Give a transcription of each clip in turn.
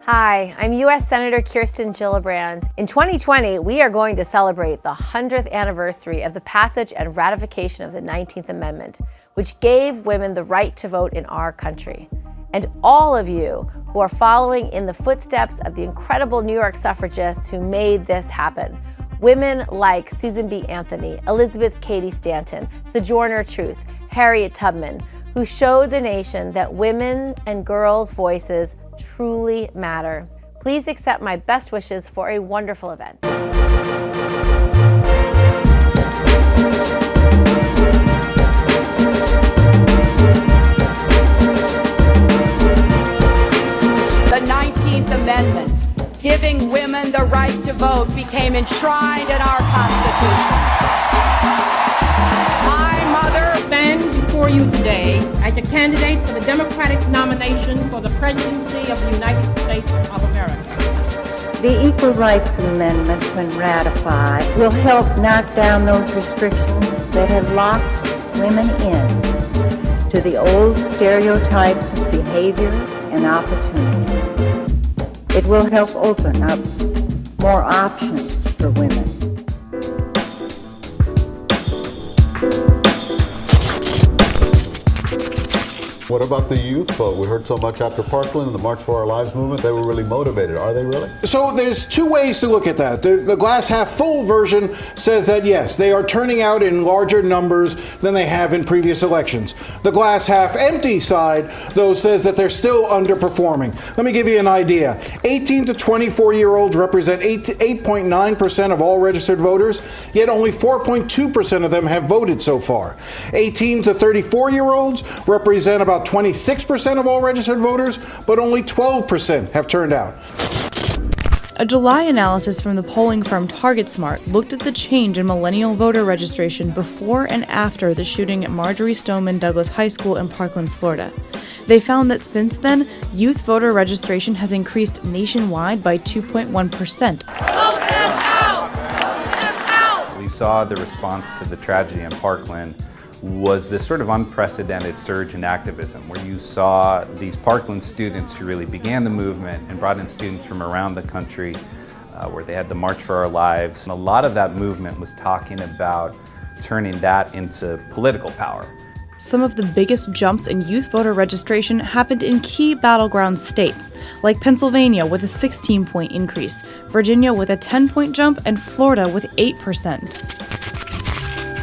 Hi, I'm U.S. Senator Kirsten Gillibrand. In 2020, we are going to celebrate the 100th anniversary of the passage and ratification of the 19th Amendment, which gave women the right to vote in our country. And all of you who are following in the footsteps of the incredible New York suffragists who made this happen. Women like Susan B. Anthony, Elizabeth Cady Stanton, Sojourner Truth, Harriet Tubman, who showed the nation that women and girls' voices truly matter. Please accept my best wishes for a wonderful event. The 19th Amendment, giving women the right to vote, became enshrined in our Constitution. I, Mother, stand before you today as a candidate for the Democratic nomination for the presidency of the United States of America. The Equal Rights Amendment, when ratified, will help knock down those restrictions that have locked women in to the old stereotypes of behavior and opportunity. It will help open up more options for women. What about the youth vote? We heard so much after Parkland and the March for Our Lives movement. They were really motivated. Are they really? So there's two ways to look at that. The glass half full version says that yes, they are turning out in larger numbers than they have in previous elections. The glass half empty side, though, says that they're still underperforming. Let me give you an idea. 18 to 24-year-olds represent 8.9% of all registered voters, yet only 4.2% of them have voted so far. 18 to 34-year-olds represent about 26% of all registered voters, but only 12% have turned out. A July analysis from the polling firm TargetSmart looked at the change in millennial voter registration before and after the shooting at Marjory Stoneman Douglas High School in Parkland, Florida. They found that since then, youth voter registration has increased nationwide by 2.1%. We saw the response to the tragedy in Parkland was this sort of unprecedented surge in activism where you saw these Parkland students who really began the movement and brought in students from around the country where they had the March for Our Lives. And a lot of that movement was talking about turning that into political power. Some of the biggest jumps in youth voter registration happened in key battleground states, like Pennsylvania with a 16-point increase, Virginia with a 10-point jump, and Florida with 8%.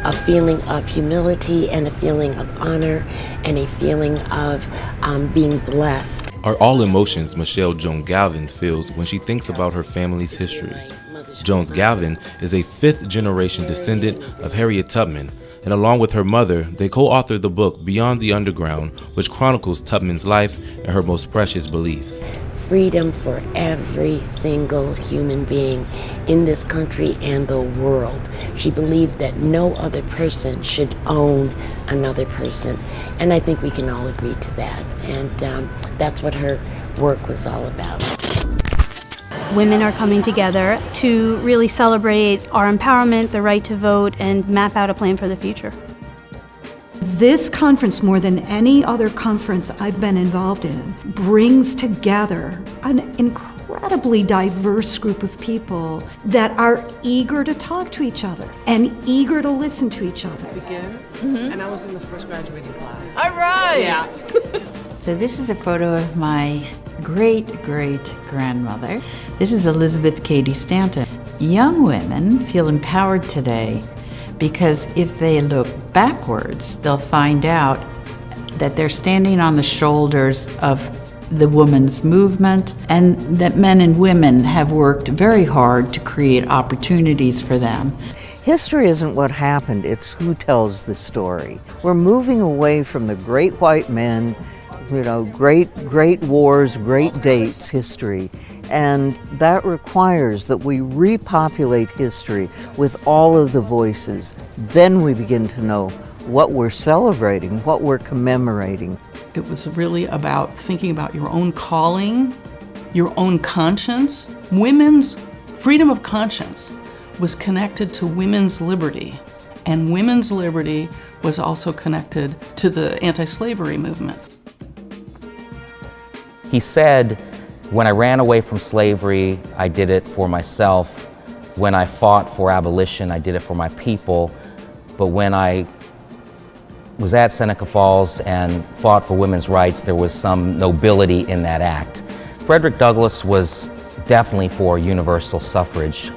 A feeling of humility and a feeling of honor and a feeling of being blessed. Are all emotions Michelle Jones Galvin feels when she thinks about her family's history. Jones Galvin is a fifth-generation descendant of Harriet Tubman, and along with her mother, they co-authored the book Beyond the Underground, which chronicles Tubman's life and her most precious beliefs. Freedom for every single human being in this country and the world. She believed that no other person should own another person, and I think we can all agree to that, and that's what her work was all about. Women are coming together to really celebrate our empowerment, the right to vote, and map out a plan for the future. This conference, more than any other conference I've been involved in, brings together an incredibly diverse group of people that are eager to talk to each other and eager to listen to each other. It begins, and I was in the first graduating class. All right! Yeah. So this is a photo of my great-great-grandmother. This is Elizabeth Cady Stanton. Young women feel empowered today because if they look backwards, they'll find out that they're standing on the shoulders of the women's movement and that men and women have worked very hard to create opportunities for them. History isn't what happened, it's who tells the story. We're moving away from the great white men, great wars, great dates history. And that requires that we repopulate history with all of the voices. Then we begin to know what we're celebrating, what we're commemorating. It was really about thinking about your own calling, your own conscience. Women's freedom of conscience was connected to women's liberty, and women's liberty was also connected to the anti-slavery movement. He said When I ran away from slavery, I did it for myself. When I fought for abolition, I did it for my people. But when I was at Seneca Falls and fought for women's rights, there was some nobility in that act. Frederick Douglass was definitely for universal suffrage,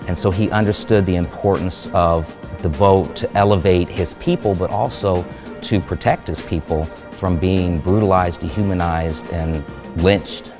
and so he understood the importance of the vote to elevate his people, but also to protect his people from being brutalized, dehumanized, and lynched.